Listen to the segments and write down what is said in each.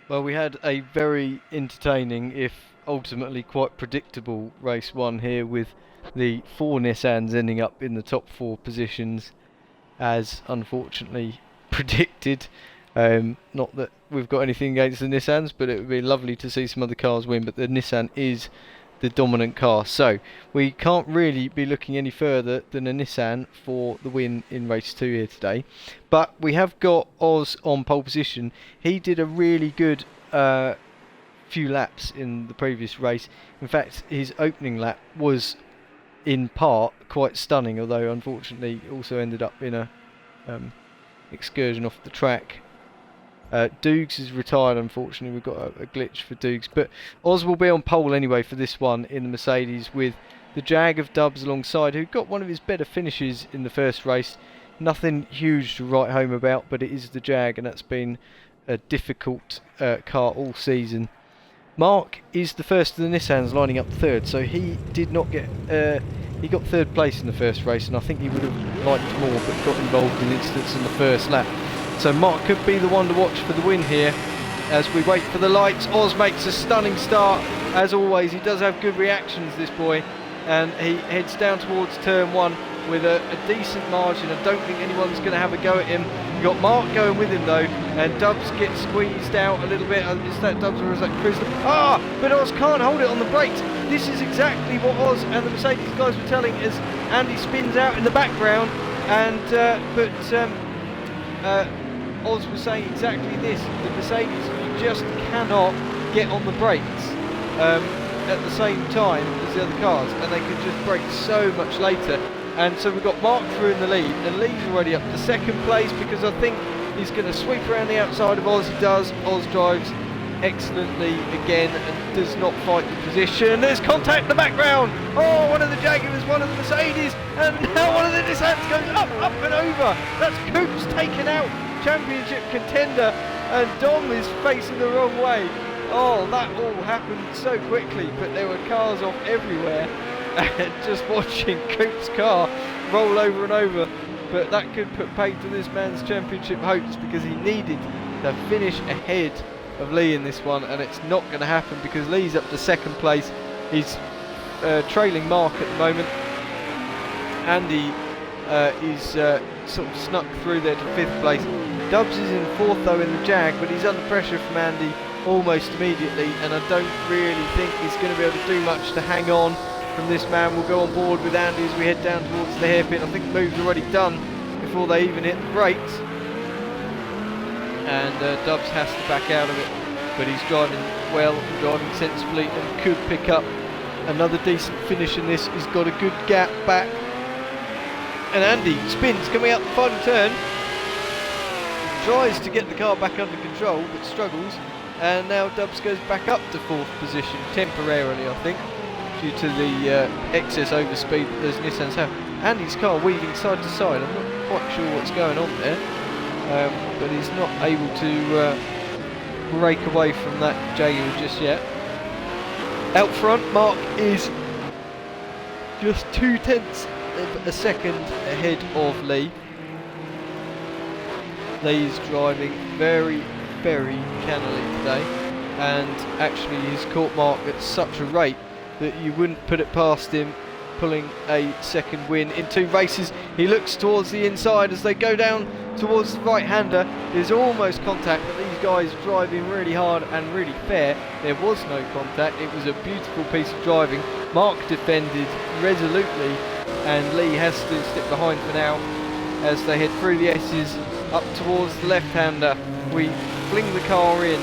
Well, we had a very entertaining, if ultimately quite predictable, race one here with the four Nissans ending up in the top four positions, as unfortunately predicted. Not that we've got anything against the Nissans, but it would be lovely to see some other cars win, but the Nissan is the dominant car. So we can't really be looking any further than a Nissan for the win in race 2 here today. But we have got Oz on pole position. He did a really good few laps in the previous race. In fact, his opening lap was in part quite stunning, although unfortunately also ended up in a excursion off the track. Dukes is retired, unfortunately. We've got a glitch for Dukes, but Oz will be on pole anyway for this one in the Mercedes, with the Jag of Dubs alongside, who got one of his better finishes in the first race. Nothing huge to write home about, but it is the Jag, and that's been a difficult car all season. Mark is the first of the Nissans, lining up third, so he did not get he got third place in the first race, and I think he would have liked more, but got involved in incidents in the first lap. So Mark could be the one to watch for the win here as we wait for the lights. Oz makes a stunning start. As always, he does have good reactions, this boy, and he heads down towards turn one with a decent margin. I don't think anyone's going to have a go at him. You've got Mark going with him though, and Dubs gets squeezed out a little bit. Is that Dubs or is that Chris? But Oz can't hold it on the brakes. This is exactly what Oz and the Mercedes guys were telling as Andy spins out in the background, and Oz was saying exactly this. The Mercedes, you just cannot get on the brakes at the same time as the other cars, and they can just brake so much later. And so we've got Mark through in the lead, and Lee's already up to second place because I think he's going to sweep around the outside of Oz. He does. Oz drives excellently again and does not fight the position. There's contact in the background. Oh, one of the Jaguars, one of the Mercedes, and now one of the Nissans goes up and over. That's Coops taken out, championship contender, and Dom is facing the wrong way. Oh, that all happened so quickly, but there were cars off everywhere, and just watching Coops' car roll over and over. But that could put paid to this man's championship hopes, because he needed to finish ahead of Lee in this one, and it's not going to happen because Lee's up to second place. He's trailing Mark at the moment. Andy is sort of snuck through there to fifth place. Dubs is in fourth though in the Jag, but he's under pressure from Andy almost immediately, and I don't really think he's going to be able to do much to hang on from this man. We'll go on board with Andy as we head down towards the hairpin. I think the move's already done before they even hit the brakes, and Dubs has to back out of it, but he's driving well, driving sensibly, and could pick up another decent finish in this. He's got a good gap back, and Andy spins coming out the final turn, tries to get the car back under control but struggles, and now Dubs goes back up to fourth position temporarily, I think, due to the excess overspeed that those Nissans have. Andy's car weaving side to side. I'm not quite sure what's going on there, but he's not able to break away from that Jaguar just yet. Out front, Mark is just 0.2 of a second ahead of Lee. Lee's driving very, very cannily today, and actually he's caught Mark at such a rate that you wouldn't put it past him pulling a second win in two races. He looks towards the inside as they go down towards the right-hander. There's almost contact, but these guys driving really hard and really fair. There was no contact. It was a beautiful piece of driving. Mark defended resolutely, and Lee has to stick behind for now as they head through the S's up towards the left-hander. We fling the car in,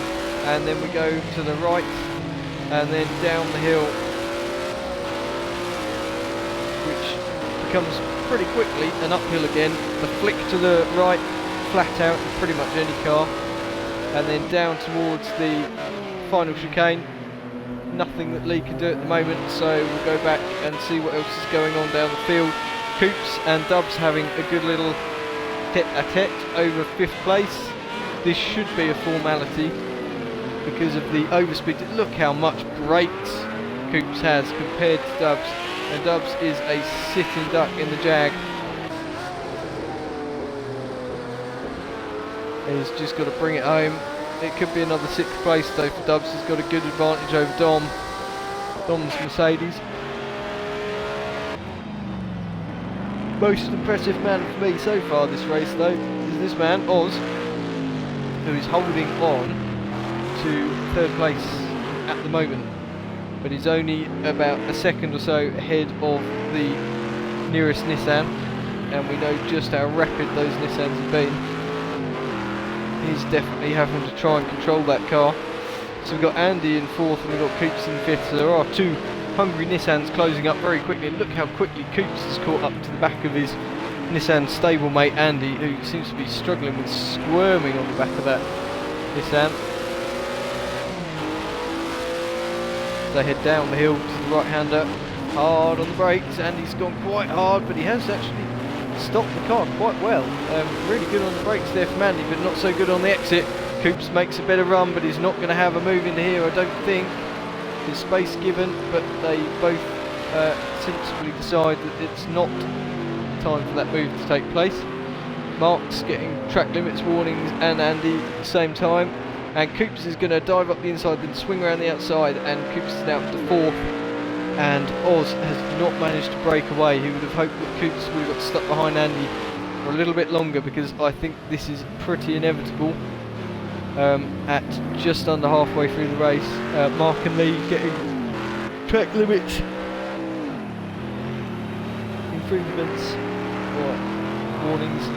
and then we go to the right and then down the hill, which becomes pretty quickly an uphill again. The flick to the right, flat out in pretty much any car, and then down towards the final chicane. Nothing that Lee can do at the moment, so we'll go back and see what else is going on down the field. Coops and Dubs having a good little tete-a-tete over fifth place. This should be a formality because of the overspeed. Look how much brakes Coops has compared to Dubs, and Dubs is a sitting duck in the Jag. He's just got to bring it home. It could be another 6th place though for Dubs. He's got a good advantage over Dom's Mercedes. Most impressive man for me so far this race though is this man, Oz, who is holding on to 3rd place at the moment, but he's only about a second or so ahead of the nearest Nissan, and we know just how rapid those Nissans have been. He's definitely having to try and control that car. So we've got Andy in 4th and we've got Coops in 5th, so there are 2 hungry Nissans closing up very quickly. Look how quickly Coops has caught up to the back of his Nissan stablemate Andy, who seems to be struggling with squirming on the back of that Nissan. They head down the hill to the right-hander, hard on the brakes. Andy's gone quite hard, but he has actually stopped the car quite well. Really good on the brakes there from Andy, but not so good on the exit. Coops makes a better run, but he's not going to have a move into here, I don't think. There's space given, but they both sensibly decide that it's not time for that move to take place. Mark's getting track limits warnings and Andy at the same time, and Coops is going to dive up the inside, then swing around the outside, and Coops is now to 4th, and Oz has not managed to break away. He would have hoped that Coops would have got stuck behind Andy for a little bit longer, because I think this is pretty inevitable. At just under halfway through the race, Mark and Lee getting track limits, infringements, or warnings.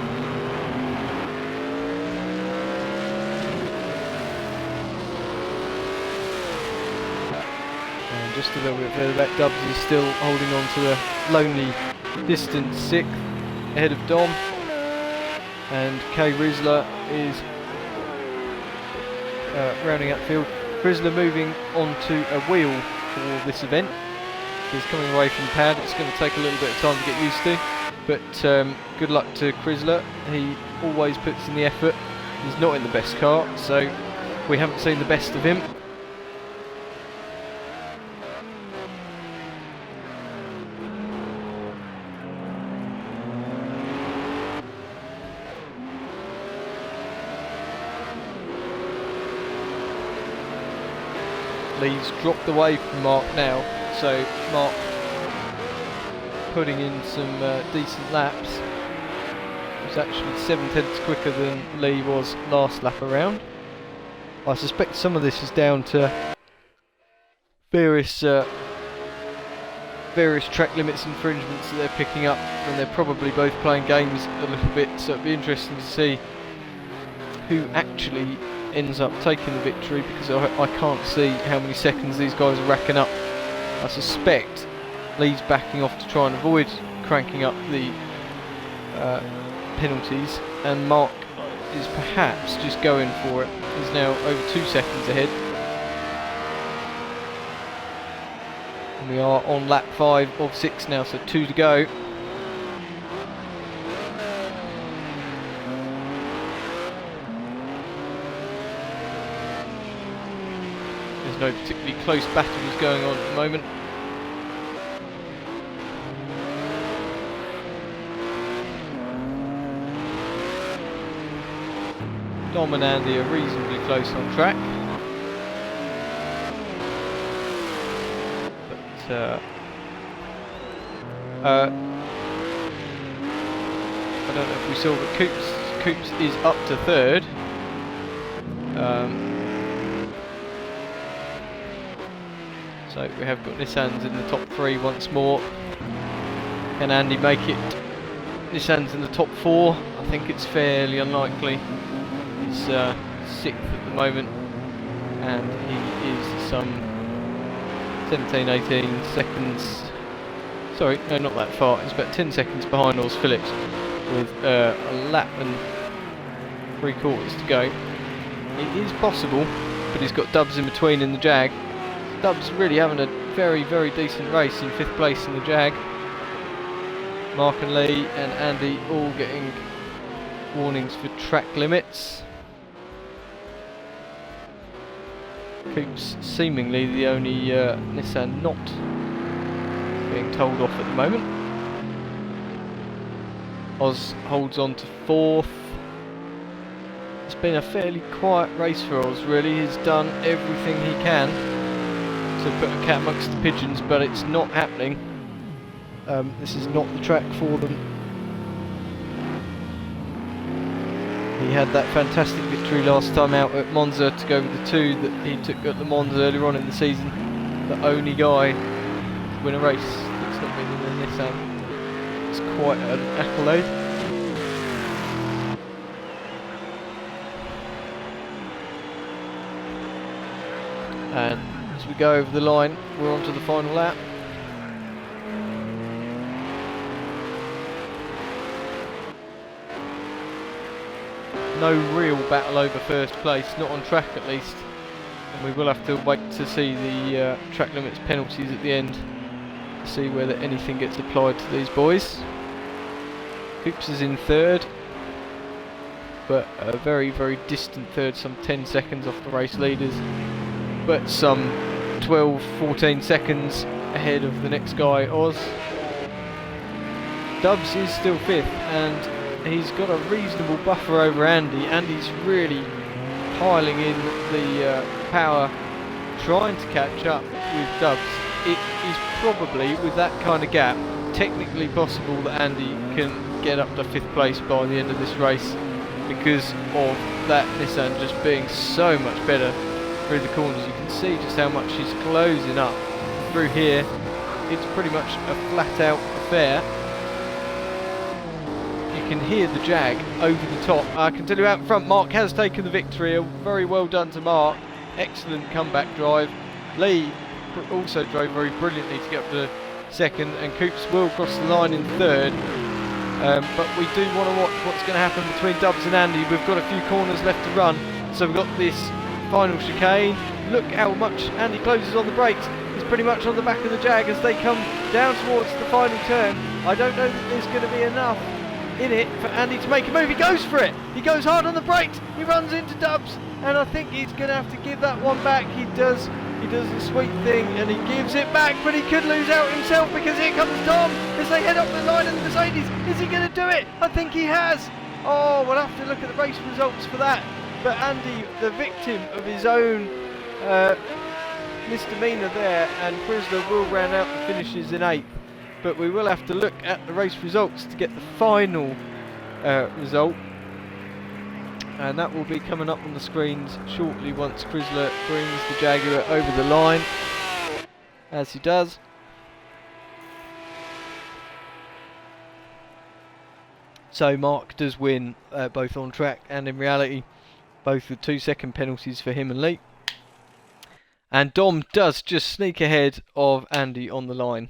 And just a little bit further back, Dubs is still holding on to a lonely distance 6th ahead of Dom, and Kay Rizzler is rounding up field. Rizzler moving onto a wheel for this event. He's coming away from the pad. It's going to take a little bit of time to get used to, but good luck to Chrysler. He always puts in the effort. He's not in the best car, so we haven't seen the best of him. Lee's dropped away from Mark now, so Mark putting in some decent laps. He was actually 7/10 quicker than Lee was last lap around. I suspect some of this is down to various track limits infringements that they're picking up, and they're probably both playing games a little bit, so it'd be interesting to see who actually ends up taking the victory, because I can't see how many seconds these guys are racking up. I suspect Lee's backing off to try and avoid cranking up the penalties, and Mark is perhaps just going for it. He's now over 2 seconds ahead. And we are on lap 5 of 6 now, so 2 to go. There's no particularly close battles going on at the moment. Dom and Andy are reasonably close on track, but I don't know if we saw, but Coops is up to 3rd. So we have got Nissans in the top 3 once more. Can Andy make it? Nissans in the top 4. I think it's fairly unlikely. He's 6th at the moment, and he is some 17, 18 seconds. Sorry, no, not that far. He's about 10 seconds behind Oz Phillips, with a lap and 3/4 to go. It is possible, but he's got Dubs in between in the Jag. Dubs really having a very, very decent race, in 5th place in the Jag. Mark and Lee and Andy all getting warnings for track limits. Coops seemingly the only Nissan not being told off at the moment. Oz holds on to 4th. It's been a fairly quiet race for Oz, really. He's done everything he can to put a cat amongst the pigeons, but it's not happening. This is not the track for them. He had that fantastic victory last time out at Monza to go with the 2 that he took at Le Mans earlier on in the season. The only guy to win a race that's not been in a Nissan. It's quite an accolade. And as we go over the line, we're on to the final lap. No real battle over first place, not on track at least. And we will have to wait to see the track limits penalties at the end to see whether anything gets applied to these boys. Coops is in third, but a very, very distant third, some 10 seconds off the race leaders, but some 12-14 seconds ahead of the next guy, Oz. Dubs is still fifth, and he's got a reasonable buffer over Andy. Andy's really piling in the power, trying to catch up with Dubs. It is probably, with that kind of gap, technically possible that Andy can get up to 5th place by the end of this race, because of that Nissan just being so much better through the corners. You can see just how much she's closing up through here. It's pretty much a flat out affair. You can hear the Jag over the top. I can tell you out in front, Mark has taken the victory. Very well done to Mark. Excellent comeback drive. Lee also drove very brilliantly to get up to second, and Coops will cross the line in third. But we do want to watch what's going to happen between Dubs and Andy. We've got a few corners left to run, so we've got this final chicane. Look how much Andy closes on the brakes. He's pretty much on the back of the Jag as they come down towards the final turn. I don't know that there's going to be enough in it for Andy to make a move. He goes for it. He goes hard on the brakes. He runs into Dubs, and I think he's going to have to give that one back. He does the sweet thing, and he gives it back, but he could lose out himself, because here comes Dom as they head up the line of the Mercedes. Is he going to do it? I think he has. Oh, we'll have to look at the race results for that. But Andy, the victim of his own misdemeanor there, and Chrysler will round out the finishes in 8th. But we will have to look at the race results to get the final result, and that will be coming up on the screens shortly once Chrysler brings the Jaguar over the line, as he does. So Mark does win both on track and in reality, both with 2-second penalties for him and Lee. And Dom does just sneak ahead of Andy on the line.